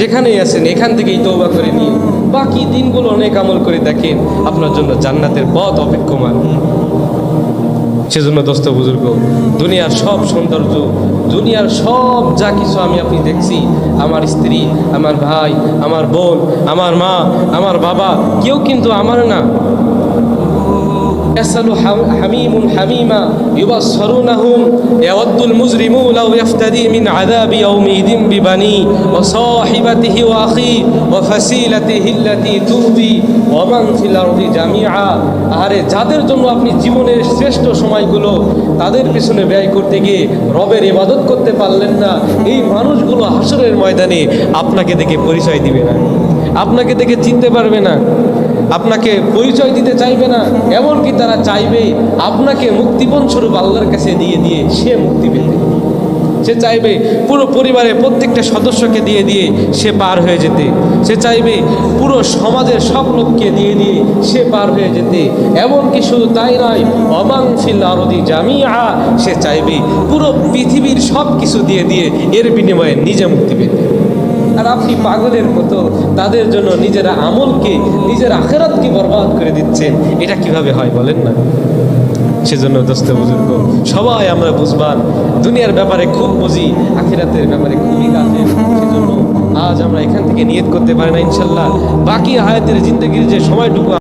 যেখানেই আছেন এখান থেকেই তওবা করে নিয়ে বাকি দিনগুলো অনেক আমল করে দেখেন, আপনার জন্য জান্নাতের পথ অপেক্ষমান। সেজন্য দোস্ত বুজুর্গ, দুনিয়ার সব সৌন্দর্য, দুনিয়ার সব যা কিছু আমি আপনি দেখছি, আমার স্ত্রী, আমার ভাই, আমার বোন, আমার মা, আমার বাবা, কেউ কিন্তু আমার না। يسأل حميم حميما يبصرونهم يود المجرم لو يفتدي من عذاب يومئذ ببنيه وصاحبته وأخيه وفصيلته التي تؤوي ومن في الأرض جميعا। আরে যাদের জন্য আপনি জীবনের শ্রেষ্ঠ সময়গুলো তাদের পিছনে ব্যয় করতে গিয়ে রবের ইবাদত করতে পারলেন না, এই মানুষগুলো হাসরের ময়দানে আপনাকে দেখে পরিচয় দিবে না, আপনাকে দেখে চিনতে পারবে না, আপনাকে পরিচয় দিতে চাইবে না। এমনকি তারা চাইবে আপনাকে মুক্তিপণ স্বরূপ আল্লাহর কাছে দিয়ে দিয়ে সে মুক্তি পেতে। সে চাইবে পুরো পরিবারের প্রত্যেকটা সদস্যকে দিয়ে দিয়ে সে পার হয়ে যেতে। সে চাইবে পুরো সমাজের সব লোককে দিয়ে দিয়ে সে পার হয়ে যেতে। এমনকি শুধু তাই নয়, ওমান ফিল আরদি জামিআ, সে চাইবে পুরো পৃথিবীর সব কিছু দিয়ে দিয়ে এর বিনিময়ে নিজে মুক্তি পেতে। আর আপনি পাগলের মতো তাদের জন্য নিজের আমলকে, নিজের আখিরাতকে বরবাদ করে দিচ্ছেন। এটা কিভাবে হয় বলেন না? সেজন্য দোস্ত বুজুর্গ, সবাই আমরা বুঝবান, দুনিয়ার ব্যাপারে খুব বুঝি, আখিরাতের ব্যাপারে খুবই গাফেল। সেজন্য আজ আমরা এখান থেকে নিয়ত করতে পারি না ইনশাল্লাহ বাকি হায়াতের জিন্দগির যে সময়টুকু